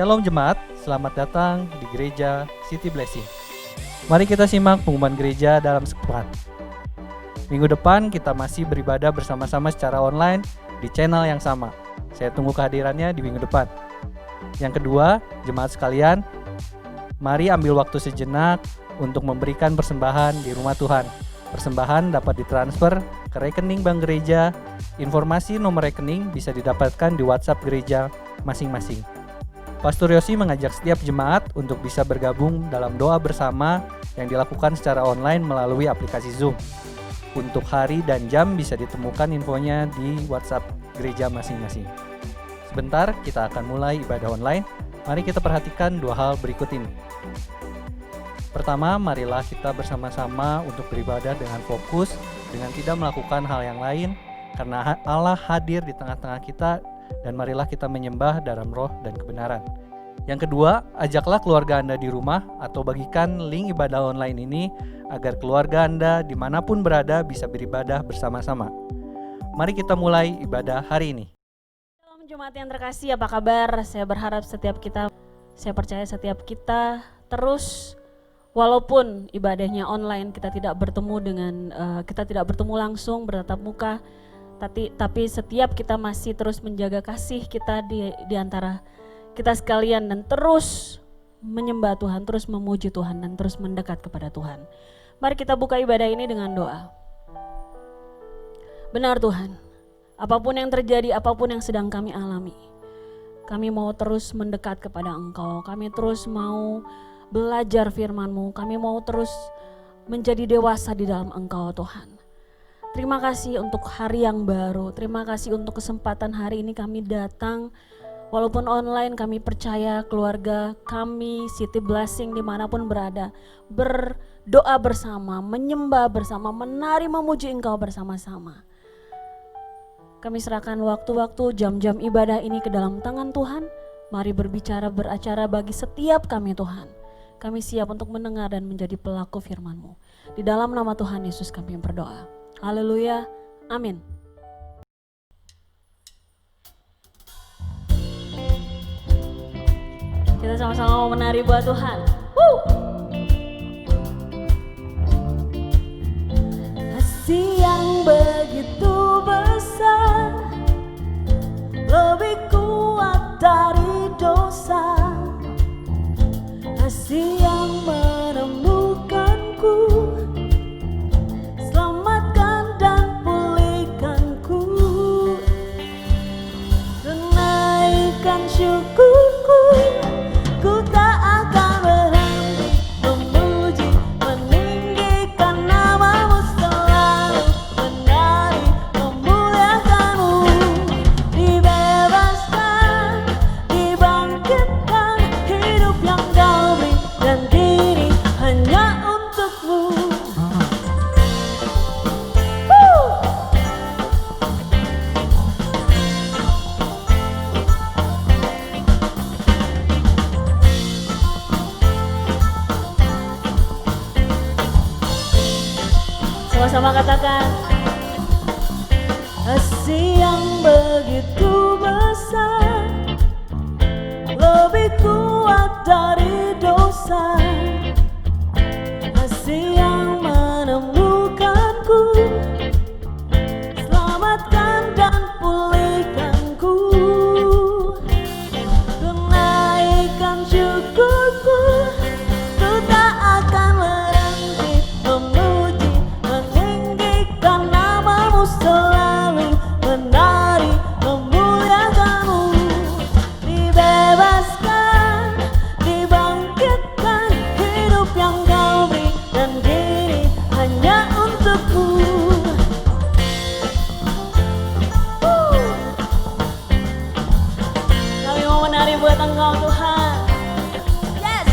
Shalom Jemaat, selamat datang di Gereja City Blessing. Mari kita simak pengumuman gereja dalam sepekan. Minggu depan kita masih beribadah bersama-sama secara online di channel yang sama. Saya tunggu kehadirannya di minggu depan. Yang kedua, jemaat sekalian, mari ambil waktu sejenak untuk memberikan persembahan di rumah Tuhan. Persembahan dapat ditransfer ke rekening bank gereja. Informasi nomor rekening bisa didapatkan di WhatsApp gereja masing-masing. Pastor Yosi mengajak setiap jemaat untuk bisa bergabung dalam doa bersama yang dilakukan secara online melalui aplikasi Zoom. Untuk hari dan jam bisa ditemukan infonya di WhatsApp gereja masing-masing. Sebentar, kita akan mulai ibadah online. Mari kita perhatikan dua hal berikut ini. Pertama, marilah kita bersama-sama untuk beribadah dengan fokus, dengan tidak melakukan hal yang lain, karena Allah hadir di tengah-tengah kita, dan marilah kita menyembah dalam roh dan kebenaran. Yang kedua, ajaklah keluarga Anda di rumah atau bagikan link ibadah online ini agar keluarga Anda dimanapun berada bisa beribadah bersama-sama. Mari kita mulai ibadah hari ini. Shalom Jemaat yang terkasih, apa kabar? Saya berharap saya percaya setiap kita terus, walaupun ibadahnya online, kita tidak bertemu langsung bertatap muka, tapi setiap kita masih terus menjaga kasih kita di antara kita sekalian dan terus menyembah Tuhan, terus memuji Tuhan dan terus mendekat kepada Tuhan. Mari kita buka ibadah ini dengan doa. Benar Tuhan, apapun yang terjadi, apapun yang sedang kami alami, kami mau terus mendekat kepada Engkau, kami terus mau belajar firman-Mu, kami mau terus menjadi dewasa di dalam Engkau Tuhan. Terima kasih untuk hari yang baru, terima kasih untuk kesempatan hari ini kami datang, walaupun online kami percaya keluarga kami, City Blessing dimanapun berada, berdoa bersama, menyembah bersama, menari memuji Engkau bersama-sama. Kami serahkan waktu-waktu jam-jam ibadah ini ke dalam tangan Tuhan, mari berbicara beracara bagi setiap kami Tuhan. Kami siap untuk mendengar dan menjadi pelaku firman-Mu. Di dalam nama Tuhan Yesus kami berdoa. Haleluya, amin. Kita sama-sama mau menari buat Tuhan. Kasih yang begitu besar, lebih kuat dari dosa. Kasih yang menemukanku, selamatkan dan pulihkanku. Tunaikan syukurku, ku tak akan berhenti memuji, meninggikan nama-Mu selalu, menari memuliakan-Mu. Dibebaskan, dibangkitkan, hidup yang Kau beri dan kini hanya untuk-Mu. Sama-sama katakan, kasih yang begitu besar, lebih kuat dari dosa. Kasih yang menemukanku, selamatkan dan pulihkanku. Tunaikan syukurku, ku tak akan berhenti memuji, meninggikan nama-Mu selalu, menari memuliakan-Mu. Dibebaskan, dibangkitkan, hidup yang Kau beri dan kini hanya untuk-Mu. Kami mau menari buat Engkau Tuhan. Yes.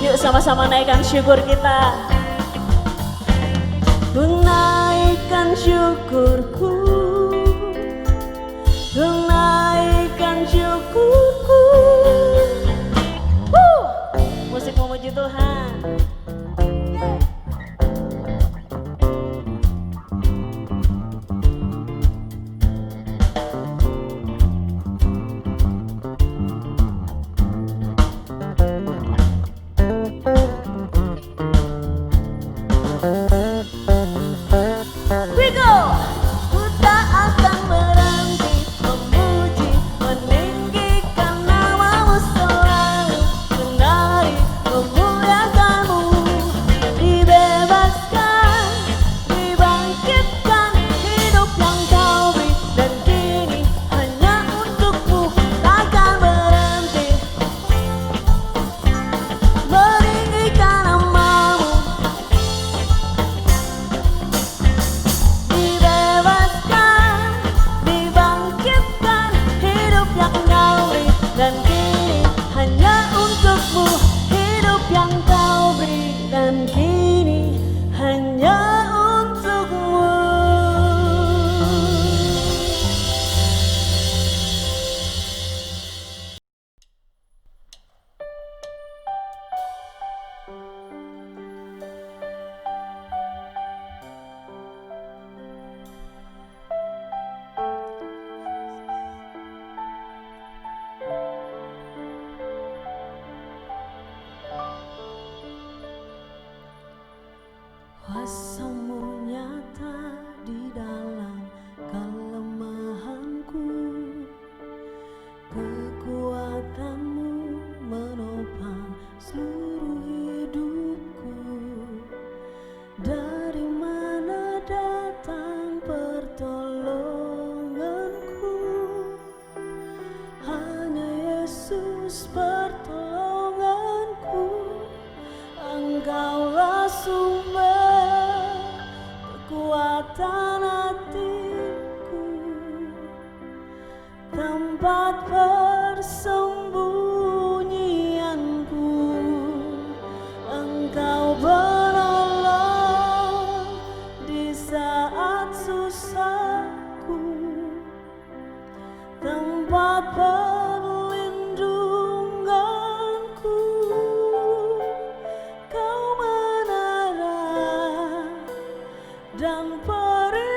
Yuk sama-sama naikkan syukur kita. Ku naikkan syukurku, ku naikkan syukurku. Musik memuji Tuhan. hanya untukmu. Hidup yang kau beri dan kini hanya untukmu. Kuasa-Mu nyata di dalam kelemahanku, kekuatan-Mu menopang seluruh hidupku. Dari mana datang pertolonganku? Hanya Yesus pertolonganku. Engkaulah sumber kekuatan hatiku, tempat persembunyianku. Engkau penolong di saat susahku, tempat perlindunganku. Kau menara dan peri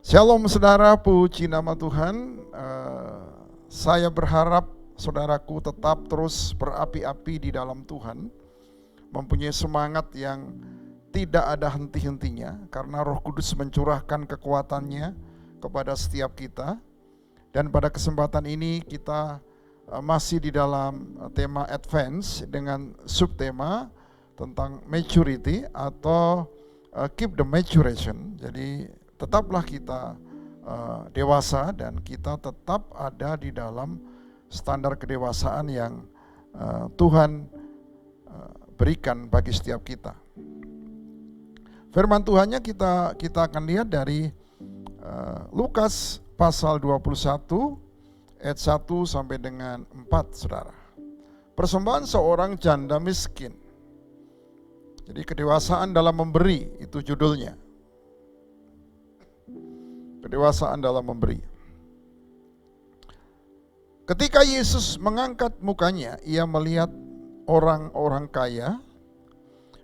Shalom saudara, puji nama Tuhan. Saya berharap saudaraku tetap terus berapi-api di dalam Tuhan, mempunyai semangat yang tidak ada henti-hentinya, karena Roh Kudus mencurahkan kekuatannya kepada setiap kita. Dan pada kesempatan ini kita masih di dalam tema advance dengan subtema tentang maturity atau keep the maturation. Jadi tetaplah kita dewasa dan kita tetap ada di dalam standar kedewasaan yang Tuhan berikan bagi setiap kita. Firman Tuhannya kita akan lihat dari Lukas pasal 21 ayat 1 sampai dengan 4, saudara. Persembahan seorang janda miskin. Jadi kedewasaan dalam memberi, itu judulnya. Kedewasaan dalam memberi. Ketika Yesus mengangkat mukanya, ia melihat orang-orang kaya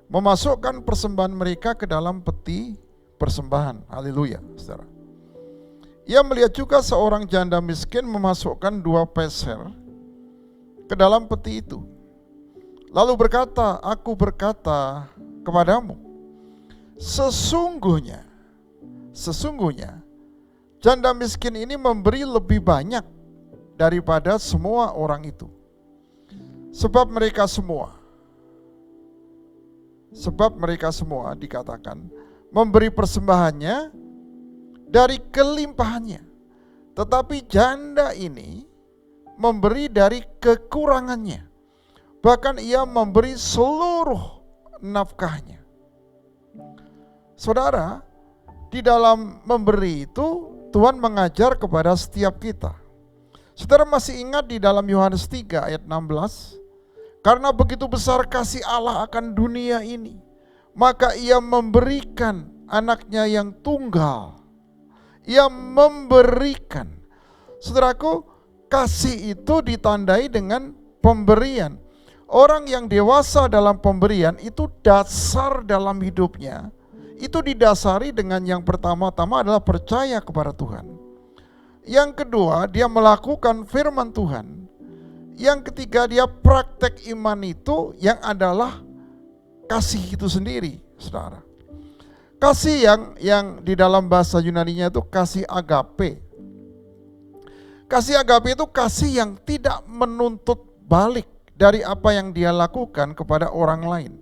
memasukkan persembahan mereka ke dalam peti persembahan. Haleluya, saudara. Ia melihat juga seorang janda miskin memasukkan 2 peser ke dalam peti itu. Lalu berkata, "Aku berkata kepadamu, sesungguhnya janda miskin ini memberi lebih banyak daripada semua orang itu. Sebab mereka semua dikatakan memberi persembahannya dari kelimpahannya. Tetapi janda ini memberi dari kekurangannya. Bahkan ia memberi seluruh nafkahnya." Saudara, di dalam memberi itu Tuhan mengajar kepada setiap kita. Saudara masih ingat di dalam Yohanes 3 ayat 16? Karena begitu besar kasih Allah akan dunia ini, maka ia memberikan anaknya yang tunggal. Ia memberikan. Saudaraku, kasih itu ditandai dengan pemberian. Orang yang dewasa dalam pemberian itu dasar dalam hidupnya. Itu didasari dengan yang pertama-tama adalah percaya kepada Tuhan. Yang kedua, dia melakukan firman Tuhan. Yang ketiga, dia praktek iman itu yang adalah kasih itu sendiri, saudara. Kasih yang di dalam bahasa Yunaninya itu kasih agape. Kasih agape itu kasih yang tidak menuntut balik dari apa yang dia lakukan kepada orang lain.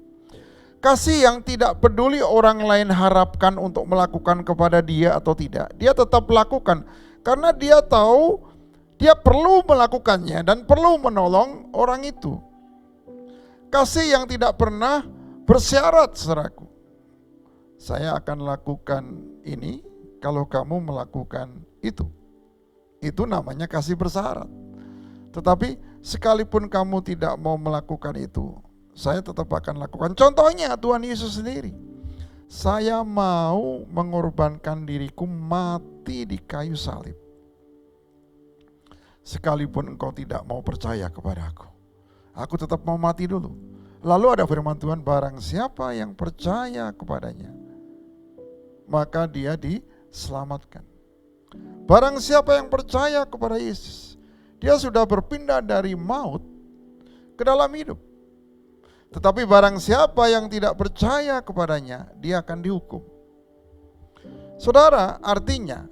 Kasih yang tidak peduli orang lain harapkan untuk melakukan kepada dia atau tidak. Dia tetap lakukan karena dia tahu dia perlu melakukannya dan perlu menolong orang itu. Kasih yang tidak pernah bersyarat, saudaraku. Saya akan lakukan ini kalau kamu melakukan itu. Itu namanya kasih bersyarat. Tetapi sekalipun kamu tidak mau melakukan itu, saya tetap akan lakukan. Contohnya Tuhan Yesus sendiri. Saya mau mengorbankan diriku mati di kayu salib. Sekalipun engkau tidak mau percaya kepada aku tetap mau mati dulu. Lalu ada firman Tuhan, barang siapa yang percaya kepadanya, maka dia diselamatkan. Barang siapa yang percaya kepada Yesus, dia sudah berpindah dari maut ke dalam hidup. Tetapi barang siapa yang tidak percaya kepadanya, dia akan dihukum. Saudara, artinya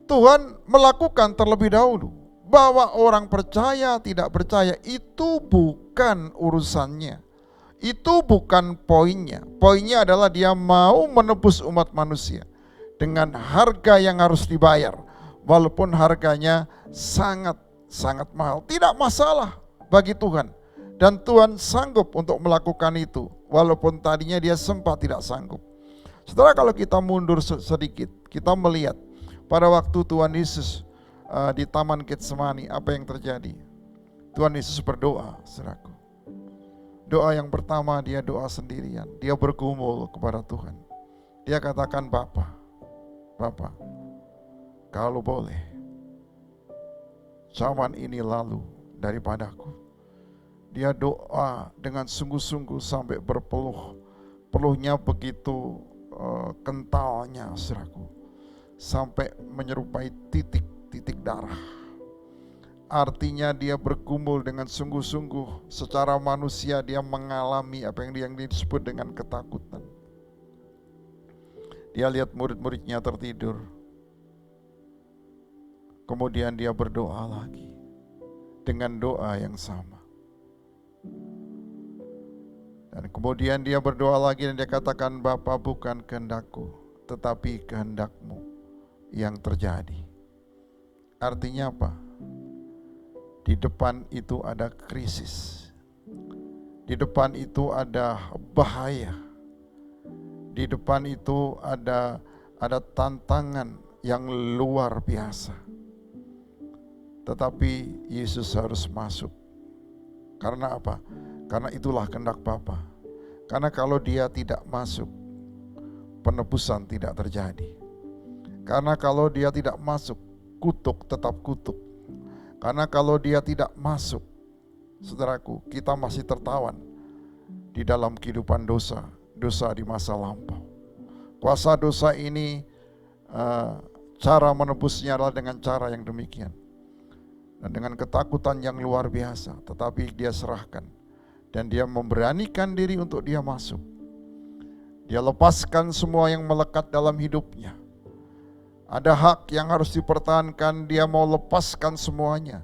Tuhan melakukan terlebih dahulu. Bahwa orang percaya tidak percaya itu bukan urusannya. Itu bukan poinnya. Poinnya adalah dia mau menebus umat manusia dengan harga yang harus dibayar. Walaupun harganya sangat mahal. Tidak masalah bagi Tuhan. Dan Tuhan sanggup untuk melakukan itu. Walaupun tadinya dia sempat tidak sanggup. Setelah kalau kita mundur sedikit, kita melihat pada waktu Tuhan Yesus di Taman Getsemani, apa yang terjadi? Tuhan Yesus berdoa, saudaraku. Doa yang pertama dia doa sendirian. Dia bergumul kepada Tuhan. Dia katakan, Bapa, kalau boleh, zaman ini lalu daripadaku. Dia doa dengan sungguh-sungguh sampai berpeluh. Peluhnya begitu kentalnya, saudaraku. sampai menyerupai titik-titik darah. Artinya dia bergumul dengan sungguh-sungguh, secara manusia dia mengalami apa yang disebut dengan ketakutan. Dia lihat murid-muridnya tertidur. Kemudian dia berdoa lagi dengan doa yang sama. Dan kemudian dia berdoa lagi dan dia katakan, Bapa, bukan kehendakku, tetapi kehendak-Mu yang terjadi. Artinya apa? Di depan itu ada krisis. Di depan itu ada bahaya. Di depan itu ada tantangan yang luar biasa. Tetapi Yesus harus masuk. Karena apa? Karena itulah kehendak Bapa. Karena kalau dia tidak masuk, penebusan tidak terjadi. Karena kalau dia tidak masuk, kutuk tetap kutuk. Karena kalau dia tidak masuk, saudaraku, kita masih tertawan di dalam kehidupan dosa di masa lampau. Kuasa dosa ini, cara menebusnya adalah dengan cara yang demikian. Dan dengan ketakutan yang luar biasa, tetapi dia serahkan. Dan dia memberanikan diri untuk dia masuk. Dia lepaskan semua yang melekat dalam hidupnya. Ada hak yang harus dipertahankan, dia mau lepaskan semuanya.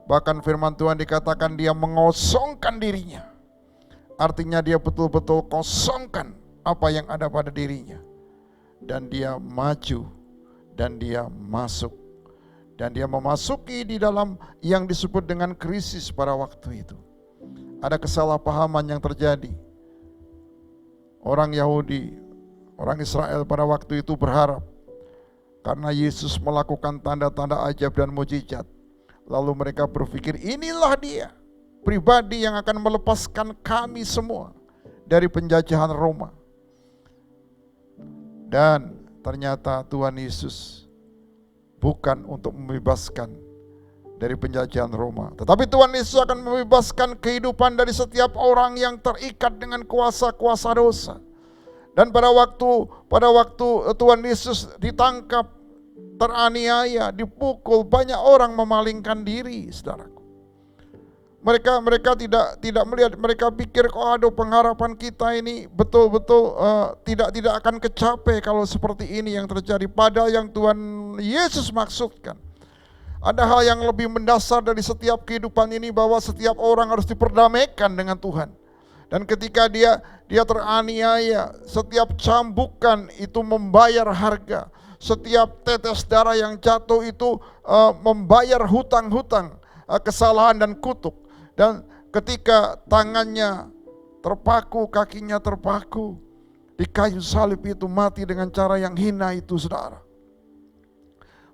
Bahkan firman Tuhan dikatakan dia mengosongkan dirinya. Artinya dia betul-betul kosongkan apa yang ada pada dirinya. Dan dia maju dan dia masuk. Dan dia memasuki di dalam yang disebut dengan krisis pada waktu itu. Ada kesalahpahaman yang terjadi. Orang Yahudi, orang Israel pada waktu itu berharap karena Yesus melakukan tanda-tanda ajaib dan mujizat. Lalu mereka berpikir, inilah dia, pribadi yang akan melepaskan kami semua dari penjajahan Roma. Dan ternyata Tuhan Yesus bukan untuk membebaskan dari penjajahan Roma, tetapi Tuhan Yesus akan membebaskan kehidupan dari setiap orang yang terikat dengan kuasa-kuasa dosa. Dan pada waktu Tuhan Yesus ditangkap, teraniaya, dipukul, banyak orang memalingkan diri, saudaraku. Mereka tidak melihat, mereka pikir aduh, pengharapan kita ini betul-betul tidak akan kecapai kalau seperti ini yang terjadi. Padahal yang Tuhan Yesus maksudkan, ada hal yang lebih mendasar dari setiap kehidupan ini, bahwa setiap orang harus diperdamaikan dengan Tuhan. Dan ketika dia teraniaya, setiap cambukan itu membayar harga. Setiap tetes darah yang jatuh itu membayar hutang-hutang, kesalahan dan kutuk. Dan ketika tangannya terpaku, kakinya terpaku di kayu salib itu, mati dengan cara yang hina itu, saudara.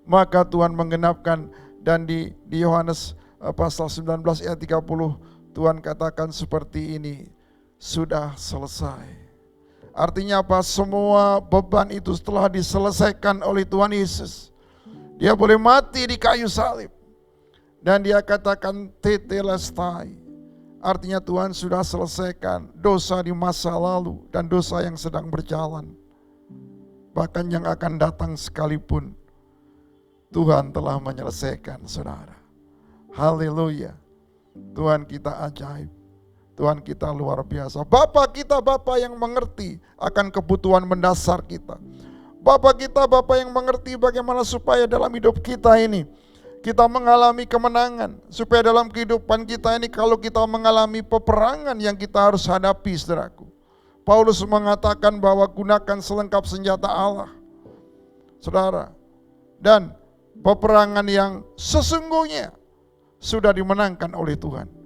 Maka Tuhan menggenapkan, dan di Yohanes pasal 19 ayat 30 Tuhan katakan seperti ini, sudah selesai. Artinya apa? Semua beban itu telah diselesaikan oleh Tuhan Yesus. Dia boleh mati di kayu salib. Dan dia katakan tetelestai. Artinya Tuhan sudah selesaikan dosa di masa lalu dan dosa yang sedang berjalan. Bahkan yang akan datang sekalipun, Tuhan telah menyelesaikan, saudara. Haleluya. Tuhan kita ajaib. Tuhan kita luar biasa. Bapa kita, Bapa yang mengerti akan kebutuhan mendasar kita. Bapa kita, Bapa yang mengerti bagaimana supaya dalam hidup kita ini kita mengalami kemenangan. Supaya dalam kehidupan kita ini, kalau kita mengalami peperangan yang kita harus hadapi, saudaraku. Paulus mengatakan bahwa gunakan selengkap senjata Allah, saudara. Dan peperangan yang sesungguhnya sudah dimenangkan oleh Tuhan.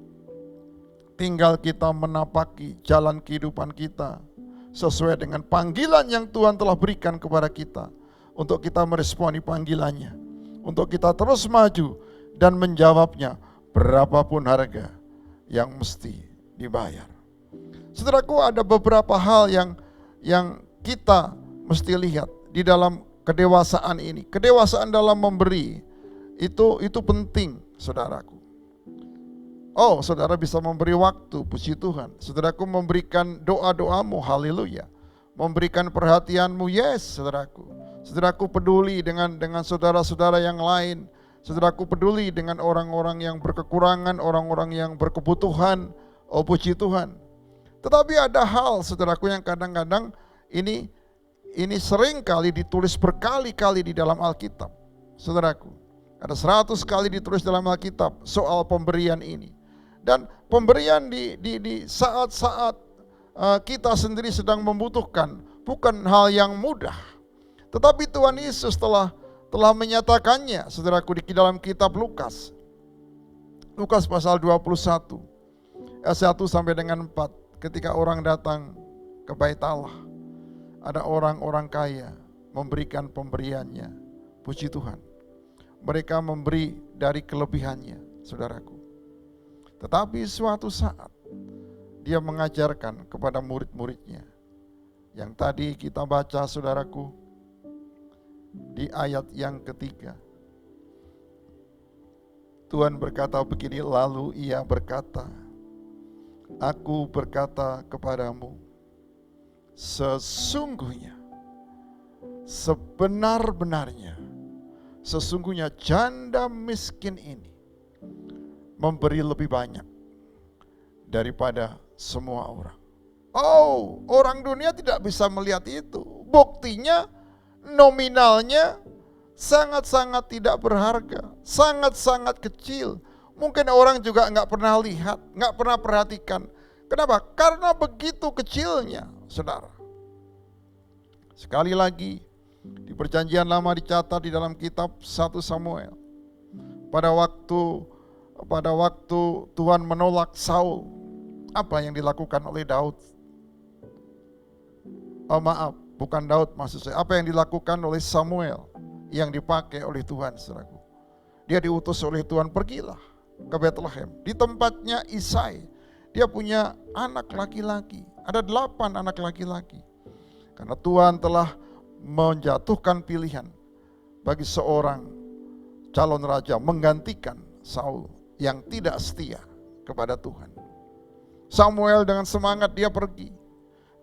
Tinggal kita menapaki jalan kehidupan kita sesuai dengan panggilan yang Tuhan telah berikan kepada kita. Untuk kita meresponi panggilannya. Untuk kita terus maju dan menjawabnya berapapun harga yang mesti dibayar. Saudaraku, ada beberapa hal yang kita mesti lihat di dalam kedewasaan ini. Kedewasaan dalam memberi itu penting, saudaraku. Oh, saudara bisa memberi waktu, puji Tuhan. Saudaraku memberikan doa-doamu, haleluya. Memberikan perhatianmu, yes, saudaraku. Saudaraku peduli dengan saudara-saudara yang lain. Saudaraku peduli dengan orang-orang yang berkekurangan, orang-orang yang berkebutuhan. Oh puji Tuhan. Tetapi ada hal saudaraku yang kadang-kadang ini sering kali ditulis berkali-kali di dalam Alkitab. Saudaraku, ada 100 kali ditulis dalam Alkitab soal pemberian ini. Dan pemberian di saat-saat kita sendiri sedang membutuhkan bukan hal yang mudah. Tetapi Tuhan Yesus telah menyatakannya, saudaraku, di dalam kitab Lukas. Lukas pasal 21, ayat 1 sampai dengan 4. Ketika orang datang ke bait Allah, ada orang-orang kaya memberikan pemberiannya. Puji Tuhan. Mereka memberi dari kelebihannya, saudaraku. Tetapi suatu saat dia mengajarkan kepada murid-muridnya. Yang tadi kita baca, saudaraku, di ayat yang ketiga. Tuhan berkata begini, lalu ia berkata, aku berkata kepadamu, sesungguhnya, sebenar-benarnya, sesungguhnya janda miskin ini memberi lebih banyak daripada semua orang. Oh, orang dunia tidak bisa melihat itu. Buktinya nominalnya sangat-sangat tidak berharga, sangat-sangat kecil. Mungkin orang juga nggak pernah lihat, nggak pernah perhatikan. Kenapa? Karena begitu kecilnya, saudara. Sekali lagi, di perjanjian lama dicatat di dalam kitab 1 Samuel. Pada waktu Tuhan menolak Saul, apa yang dilakukan oleh Daud? Oh maaf, bukan Daud maksud saya. Apa yang dilakukan oleh Samuel yang dipakai oleh Tuhan, saudaraku? Dia diutus oleh Tuhan, pergilah ke Bethlehem. Di tempatnya Isai, dia punya anak laki-laki. Ada 8 anak laki-laki. Karena Tuhan telah menjatuhkan pilihan bagi seorang calon raja menggantikan Saul yang tidak setia kepada Tuhan. Samuel dengan semangat dia pergi.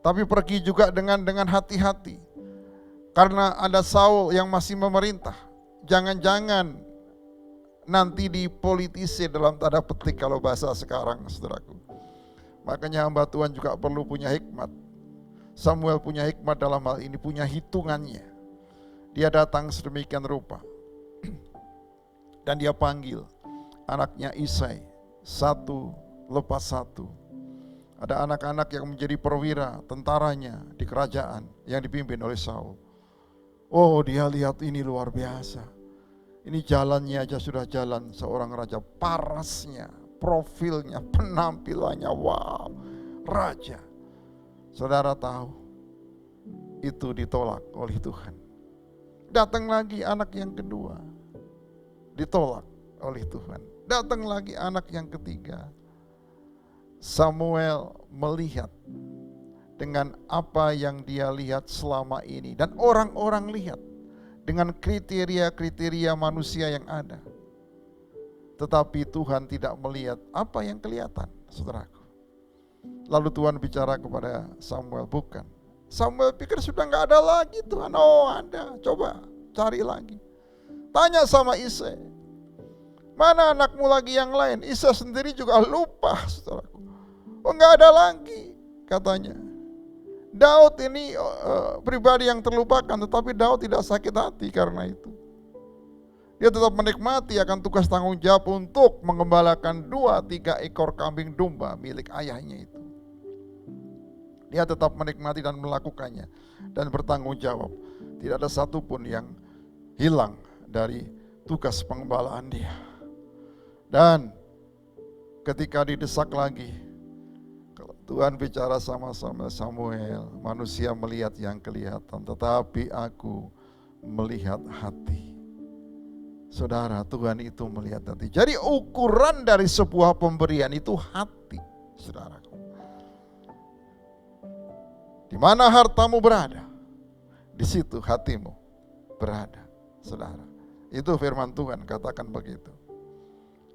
Tapi pergi juga dengan hati-hati. Karena ada Saul yang masih memerintah. Jangan-jangan nanti dipolitisir dalam tanda petik kalau bahasa sekarang, saudaraku. Makanya hamba Tuhan juga perlu punya hikmat. Samuel punya hikmat dalam hal ini, punya hitungannya. Dia datang sedemikian rupa. Dan dia panggil anaknya Isai, satu lepas satu. Ada anak-anak yang menjadi perwira tentaranya di kerajaan yang dipimpin oleh Saul. Oh, dia lihat ini luar biasa. Ini jalannya aja sudah jalan seorang raja. Parasnya, profilnya, penampilannya, wow, raja. Saudara tahu, itu ditolak oleh Tuhan. Datang lagi anak yang kedua, ditolak oleh Tuhan. Datang lagi anak yang ketiga. Samuel melihat dengan apa yang dia lihat selama ini. Dan orang-orang lihat dengan kriteria-kriteria manusia yang ada. Tetapi Tuhan tidak melihat apa yang kelihatan, saudaraku. Lalu Tuhan bicara kepada Samuel, bukan. Samuel pikir sudah gak ada lagi Tuhan. Oh ada, coba cari lagi. Tanya sama Isai, mana anakmu lagi yang lain? Isai sendiri juga lupa, saudaraku. Oh gak ada lagi katanya. Daud ini pribadi yang terlupakan, tetapi Daud tidak sakit hati karena itu. Dia tetap menikmati akan tugas tanggung jawab untuk mengembalakan 2-3 ekor kambing domba milik ayahnya itu. Dia tetap menikmati dan melakukannya dan bertanggung jawab. Tidak ada satupun yang hilang dari tugas pengembalaan dia. Dan ketika didesak lagi, Tuhan bicara sama Samuel, manusia melihat yang kelihatan, tetapi aku melihat hati. Saudara, Tuhan itu melihat hati. Jadi ukuran dari sebuah pemberian itu hati, saudara. Di mana hartamu berada, di situ hatimu berada, saudara. Itu firman Tuhan, katakan begitu.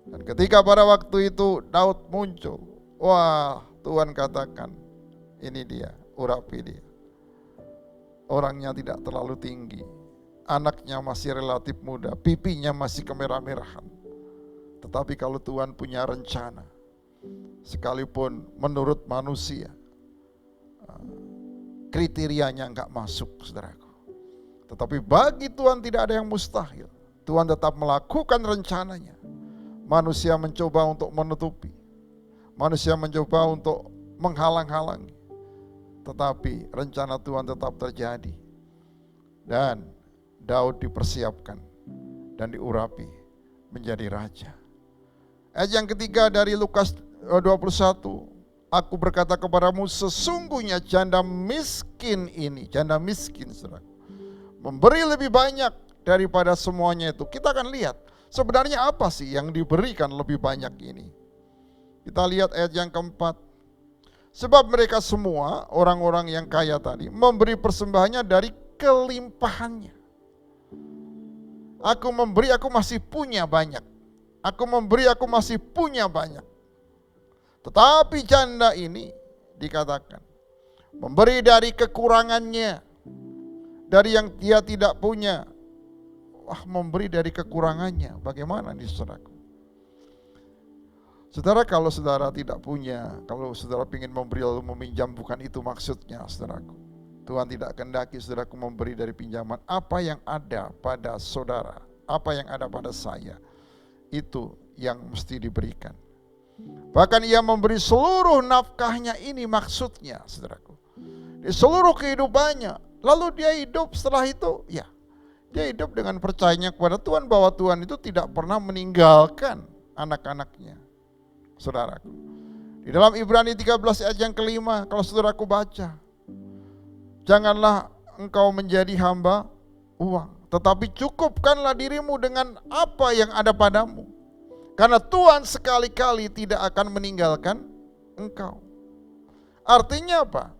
Dan ketika pada waktu itu Daud muncul, wah, Tuhan katakan, ini dia, urapi dia. Orangnya tidak terlalu tinggi, anaknya masih relatif muda, pipinya masih kemerah-merahan. Tetapi kalau Tuhan punya rencana, sekalipun menurut manusia kriterianya enggak masuk, saudaraku. Tetapi bagi Tuhan tidak ada yang mustahil. Tuhan tetap melakukan rencananya. Manusia mencoba untuk menutupi. Manusia mencoba untuk menghalang-halangi. Tetapi rencana Tuhan tetap terjadi. Dan Daud dipersiapkan dan diurapi menjadi raja. Ayat yang ketiga dari Lukas 21. Aku berkata kepadamu, sesungguhnya janda miskin ini, janda miskin saudara, memberi lebih banyak daripada semuanya itu. Kita akan lihat sebenarnya apa sih yang diberikan lebih banyak ini. Kita lihat ayat yang keempat. Sebab mereka semua orang-orang yang kaya tadi memberi persembahannya dari kelimpahannya. Aku memberi, aku masih punya banyak. Aku memberi, aku masih punya banyak. Tetapi janda ini dikatakan memberi dari kekurangannya, dari yang dia tidak punya. Wah, memberi dari kekurangannya. Bagaimana nih saudaraku? Saudara, kalau saudara tidak punya, kalau saudara ingin memberi lalu meminjam, bukan itu maksudnya saudaraku. Tuhan tidak kehendaki saudaraku memberi dari pinjaman. Apa yang ada pada saudara, apa yang ada pada saya, itu yang mesti diberikan. Bahkan ia memberi seluruh nafkahnya, ini maksudnya saudaraku. Di seluruh kehidupannya. Lalu dia hidup setelah itu, ya dia hidup dengan percayanya kepada Tuhan, bahwa Tuhan itu tidak pernah meninggalkan anak-anaknya. Saudaraku, di dalam Ibrani 13 ayat yang kelima, kalau saudaraku baca, janganlah engkau menjadi hamba uang, tetapi cukupkanlah dirimu dengan apa yang ada padamu. Karena Tuhan sekali-kali tidak akan meninggalkan engkau. Artinya apa?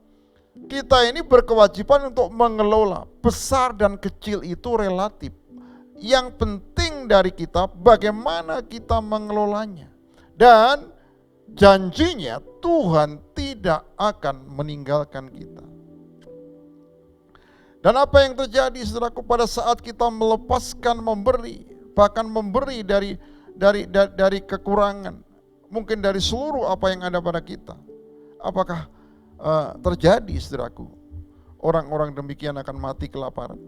Kita ini berkewajiban untuk mengelola. Besar dan kecil itu relatif. Yang penting dari kita bagaimana kita mengelolanya. Dan janjinya Tuhan tidak akan meninggalkan kita. Dan apa yang terjadi saudaraku pada saat kita melepaskan memberi, bahkan memberi dari kekurangan, mungkin dari seluruh apa yang ada pada kita. Apakah terjadi saudaraku, orang-orang demikian akan mati kelaparan?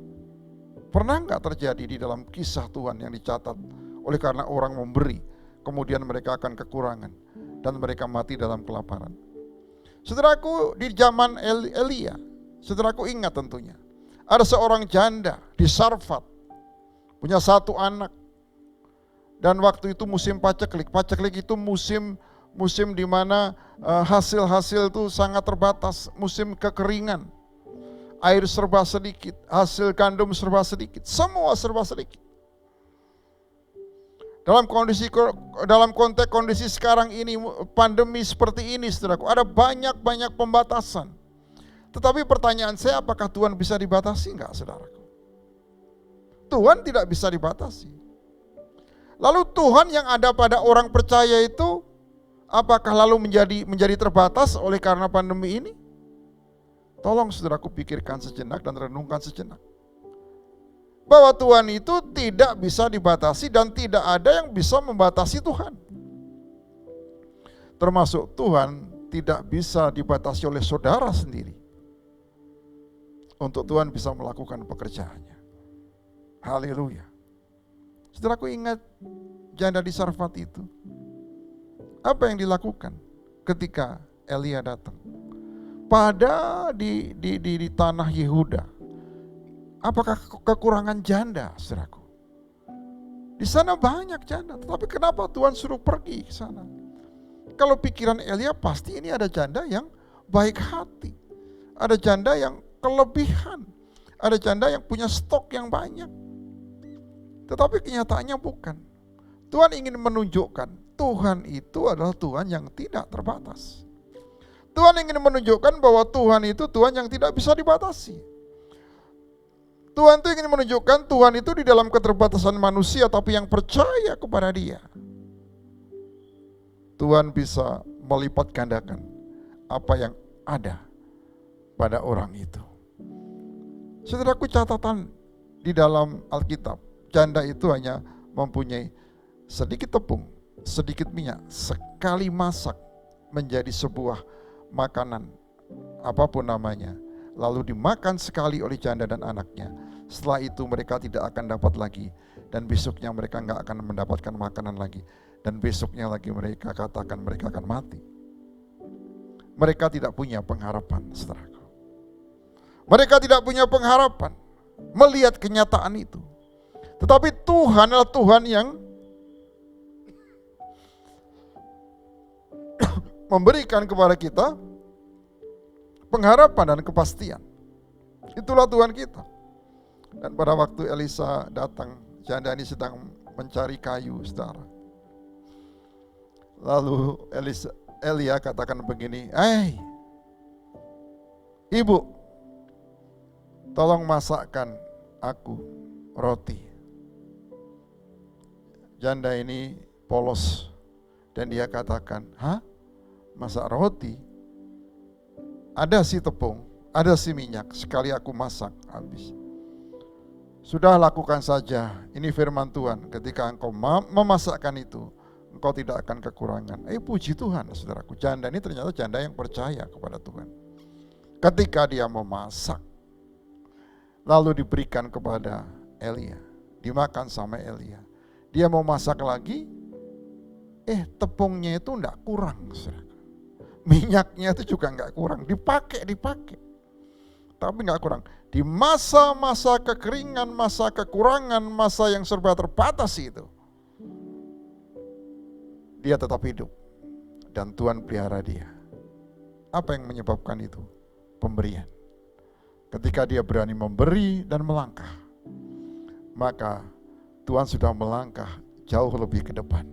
Pernah enggak terjadi di dalam kisah Tuhan yang dicatat? Oleh karena orang memberi, kemudian mereka akan kekurangan dan mereka mati dalam kelaparan. Saudaraku, di zaman Elia, saudaraku ingat tentunya, ada seorang janda di Sarfat, punya satu anak. Dan waktu itu musim paceklik. Paceklik itu musim di mana hasil-hasil itu sangat terbatas, musim kekeringan. Air serba sedikit, hasil gandum serba sedikit, semua serba sedikit. Dalam konteks kondisi sekarang ini, pandemi seperti ini, saudaraku, ada banyak pembatasan. Tetapi pertanyaan saya, apakah Tuhan bisa dibatasi enggak, saudaraku? Tuhan tidak bisa dibatasi. Lalu Tuhan yang ada pada orang percaya itu, apakah lalu menjadi terbatas oleh karena pandemi ini? Tolong saudaraku pikirkan sejenak dan renungkan sejenak. Bahwa Tuhan itu tidak bisa dibatasi dan tidak ada yang bisa membatasi Tuhan. Termasuk Tuhan tidak bisa dibatasi oleh saudara sendiri. Untuk Tuhan bisa melakukan pekerjaannya. Haleluya. Saudaraku, ingat janda di Sarfat itu. Apa yang dilakukan ketika Elia datang? Pada di tanah Yehuda, apakah kekurangan janda, saudaraku? Di sana banyak janda, tetapi kenapa Tuhan suruh pergi ke sana? Kalau pikiran Elia, pasti ini ada janda yang baik hati. Ada janda yang kelebihan. Ada janda yang punya stok yang banyak. Tetapi kenyataannya bukan. Tuhan ingin menunjukkan Tuhan itu adalah Tuhan yang tidak terbatas. Tuhan ingin menunjukkan bahwa Tuhan itu Tuhan yang tidak bisa dibatasi. Tuhan itu ingin menunjukkan Tuhan itu di dalam keterbatasan manusia, tapi yang percaya kepada Dia, Tuhan bisa melipat gandakan apa yang ada pada orang itu. Saudaraku, catatan di dalam Alkitab, janda itu hanya mempunyai sedikit tepung, sedikit minyak, sekali masak menjadi sebuah makanan, apapun namanya, lalu dimakan sekali oleh janda dan anaknya. Setelah itu mereka tidak akan dapat lagi, dan besoknya mereka nggak akan mendapatkan makanan lagi, dan besoknya lagi mereka katakan mereka akan mati. Mereka tidak punya pengharapan, saudaraku. Mereka tidak punya pengharapan melihat kenyataan itu. Tetapi Tuhan adalah Tuhan yang memberikan kepada kita pengharapan dan kepastian. Itulah Tuhan kita. Dan pada waktu Elisa datang, janda ini sedang mencari kayu, saudara. Lalu Elia katakan begini, ibu, tolong masakkan aku roti. Janda ini polos dan dia katakan, masak roti? Ada si tepung, ada si minyak, sekali aku masak habis. Sudah, lakukan saja, ini firman Tuhan, ketika engkau memasakkan itu, engkau tidak akan kekurangan. Puji Tuhan, saudaraku, janda ini ternyata janda yang percaya kepada Tuhan. Ketika dia memasak, lalu diberikan kepada Elia, dimakan sama Elia. Dia mau masak lagi, tepungnya itu enggak kurang, saudara. Minyaknya itu juga enggak kurang, dipakai. Tapi enggak kurang. Di masa-masa kekeringan, masa kekurangan, masa yang serba terbatas itu, dia tetap hidup. Dan Tuhan pelihara dia. Apa yang menyebabkan itu? Pemberian. Ketika dia berani memberi dan melangkah, maka Tuhan sudah melangkah jauh lebih ke depan.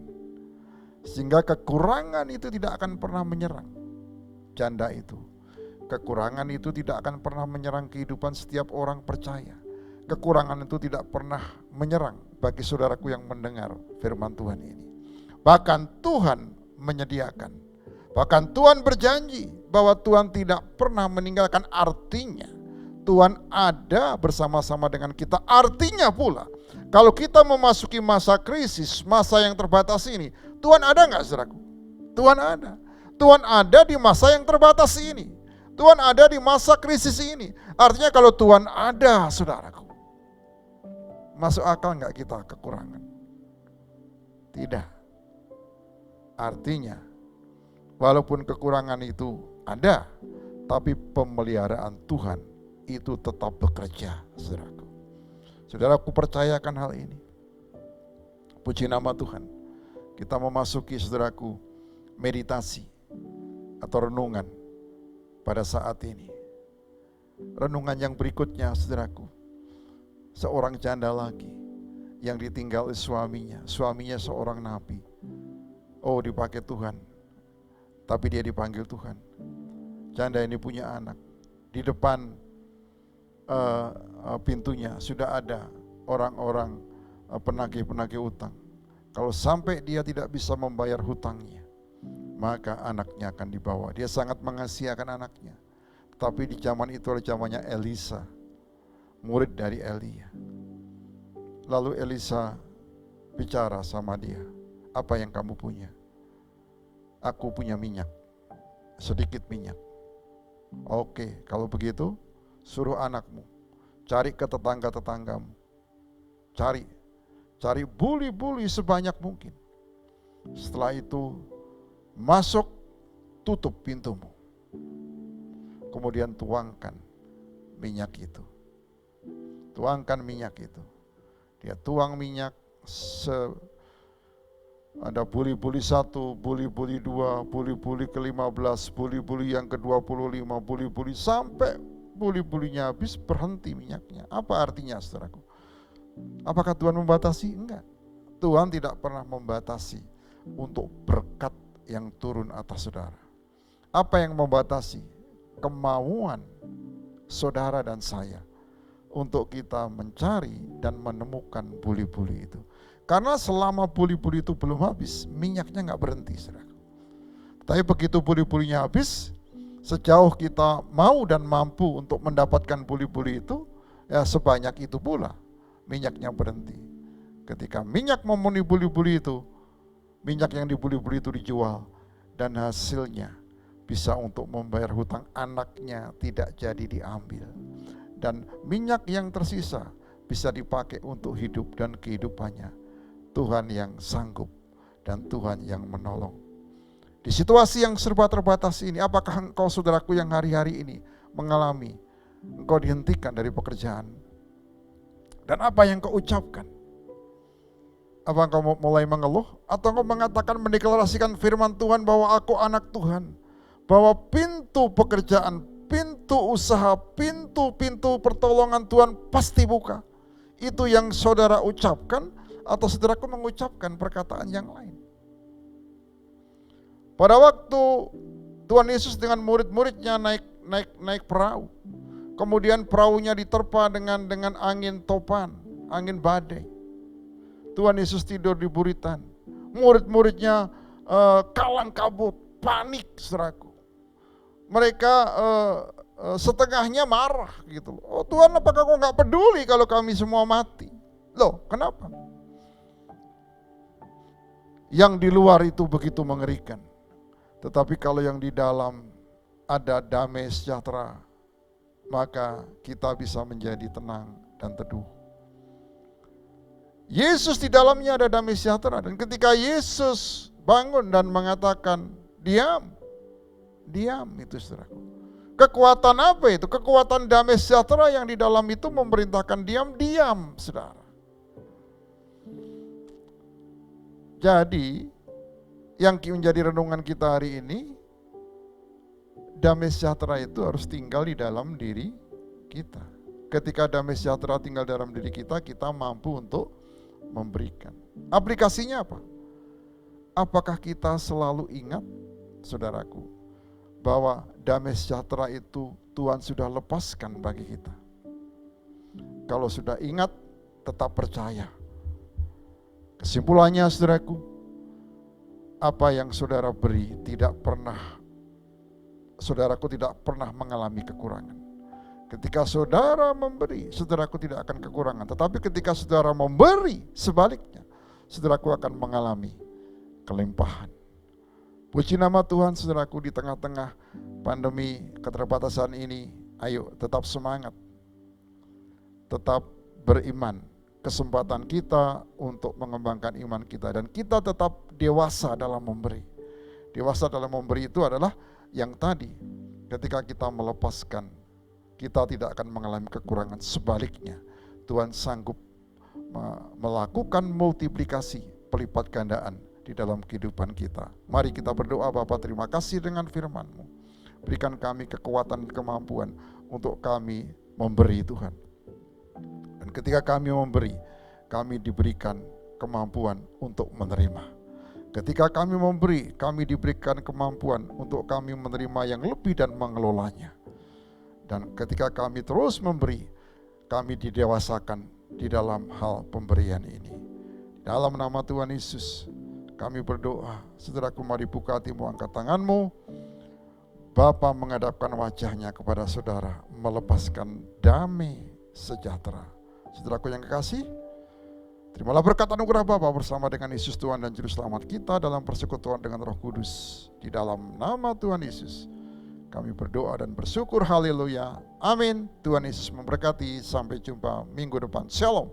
Sehingga kekurangan itu tidak akan pernah menyerang janda itu. Kekurangan itu tidak akan pernah menyerang kehidupan setiap orang percaya. Kekurangan itu tidak pernah menyerang bagi saudaraku yang mendengar firman Tuhan ini. Bahkan Tuhan menyediakan. Bahkan Tuhan berjanji bahwa Tuhan tidak pernah meninggalkan, artinya Tuhan ada bersama-sama dengan kita. Artinya pula, kalau kita memasuki masa krisis, masa yang terbatas ini, Tuhan ada nggak, saudaraku? Tuhan ada. Tuhan ada di masa yang terbatas ini. Tuhan ada di masa krisis ini. Artinya kalau Tuhan ada, saudaraku, masuk akal nggak kita kekurangan? Tidak. Artinya, walaupun kekurangan itu ada, tapi pemeliharaan Tuhan itu tetap bekerja, saudaraku. Saudaraku, percayakan hal ini. Puji nama Tuhan. Kita memasuki, saudaraku, meditasi atau renungan pada saat ini. Renungan yang berikutnya, saudaraku, seorang janda lagi yang ditinggal oleh suaminya. Suaminya seorang nabi. Oh, dipakai Tuhan, tapi dia dipanggil Tuhan. Janda ini punya anak. Di depan pintunya sudah ada orang-orang penagih-penagih utang. Kalau sampai dia tidak bisa membayar hutangnya, maka anaknya akan dibawa. Dia sangat mengasihi akan anaknya. Tapi di zaman itu adalah zamannya Elisa, murid dari Elia. Lalu Elisa bicara sama dia, apa yang kamu punya? Aku punya minyak, sedikit minyak. Oke, kalau begitu suruh anakmu cari ke tetangga-tetanggamu. Cari buli-buli sebanyak mungkin. Setelah itu masuk, tutup pintumu. Kemudian tuangkan minyak itu. Tuangkan minyak itu. Dia tuang minyak, ada buli-buli 1, buli-buli 2, buli-buli ke-15, buli-buli yang ke-25, buli-buli sampai buli-bulinya habis, berhenti minyaknya. Apa artinya, saudaraku? Apakah Tuhan membatasi? Enggak. Tuhan tidak pernah membatasi untuk berkat yang turun atas saudara. Apa yang membatasi? Kemauan saudara dan saya untuk kita mencari dan menemukan buli-buli itu. Karena selama buli-buli itu belum habis, minyaknya enggak berhenti, saudara. Tapi begitu buli-bulinya habis, sejauh kita mau dan mampu untuk mendapatkan buli-buli itu, ya sebanyak itu pula minyaknya berhenti. Ketika minyak memenuhi buli-buli itu, minyak yang dibuli-buli itu dijual, dan hasilnya bisa untuk membayar hutang anaknya tidak jadi diambil. Dan minyak yang tersisa bisa dipakai untuk hidup dan kehidupannya. Tuhan yang sanggup dan Tuhan yang menolong. Di situasi yang serba terbatas ini, apakah engkau saudaraku yang hari-hari ini mengalami engkau dihentikan dari pekerjaan? Dan apa yang kau ucapkan? Apa engkau mulai mengeluh? Atau engkau mengatakan, mendeklarasikan firman Tuhan bahwa aku anak Tuhan, bahwa pintu pekerjaan, pintu usaha, pintu-pintu pertolongan Tuhan pasti buka? Itu yang saudara ucapkan, atau saudaraku mengucapkan perkataan yang lain? Pada waktu Tuhan Yesus dengan murid-muridnya naik perahu, kemudian perahunya diterpa dengan angin topan, angin badai. Tuhan Yesus tidur di buritan, murid-muridnya kalang kabut, panik, saudaraku. Mereka setengahnya marah gitu. Oh Tuhan, apakah kau nggak peduli kalau kami semua mati? Loh, kenapa? Yang di luar itu begitu mengerikan. Tetapi kalau yang di dalam ada damai sejahtera, maka kita bisa menjadi tenang dan teduh. Yesus di dalamnya ada damai sejahtera, dan ketika Yesus bangun dan mengatakan diam, diam itu saudaraku. Kekuatan apa itu? Kekuatan damai sejahtera yang di dalam itu memerintahkan diam, diam saudara. Jadi yang menjadi renungan kita hari ini, damai sejahtera itu harus tinggal di dalam diri kita. Ketika damai sejahtera tinggal dalam diri kita, kita mampu untuk memberikan. Aplikasinya apa? Apakah kita selalu ingat, saudaraku, bahwa damai sejahtera itu Tuhan sudah lepaskan bagi kita? Kalau sudah ingat, tetap percaya. Kesimpulannya, saudaraku, apa yang saudara beri saudaraku tidak pernah mengalami kekurangan. Ketika saudara memberi, saudaraku tidak akan kekurangan. Tetapi ketika saudara memberi, sebaliknya, saudaraku akan mengalami kelimpahan. Puji nama Tuhan, saudaraku, di tengah-tengah pandemi keterbatasan ini, ayo tetap semangat, tetap beriman. Kesempatan kita untuk mengembangkan iman kita, dan kita tetap dewasa dalam memberi. Dewasa dalam memberi itu adalah yang tadi, ketika kita melepaskan, kita tidak akan mengalami kekurangan. Sebaliknya, Tuhan sanggup melakukan multiplikasi, pelipat gandaan di dalam kehidupan kita. Mari kita berdoa. Bapa, terima kasih dengan firman-Mu. Berikan kami kekuatan, kemampuan untuk kami memberi, Tuhan. Dan ketika kami memberi, kami diberikan kemampuan untuk menerima. Ketika kami memberi, kami diberikan kemampuan untuk kami menerima yang lebih dan mengelolanya. Dan ketika kami terus memberi, kami didewasakan di dalam hal pemberian ini. Dalam nama Tuhan Yesus, kami berdoa. Saudaraku, mari buka hatimu, angkat tanganmu. Bapa menghadapkan wajahnya kepada saudara, melepaskan damai sejahtera. Saudaraku yang kekasih, terimalah berkat anugerah Bapa bersama dengan Yesus Tuhan dan Juru Selamat kita dalam persekutuan dengan Roh Kudus. Di dalam nama Tuhan Yesus, kami berdoa dan bersyukur. Haleluya. Amin. Tuhan Yesus memberkati. Sampai jumpa minggu depan. Shalom.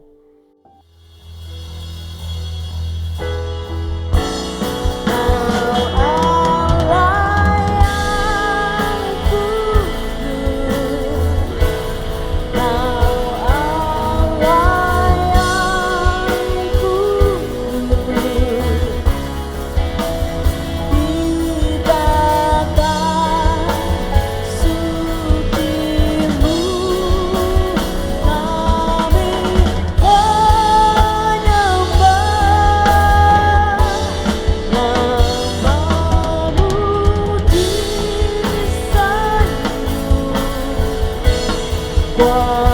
Wah.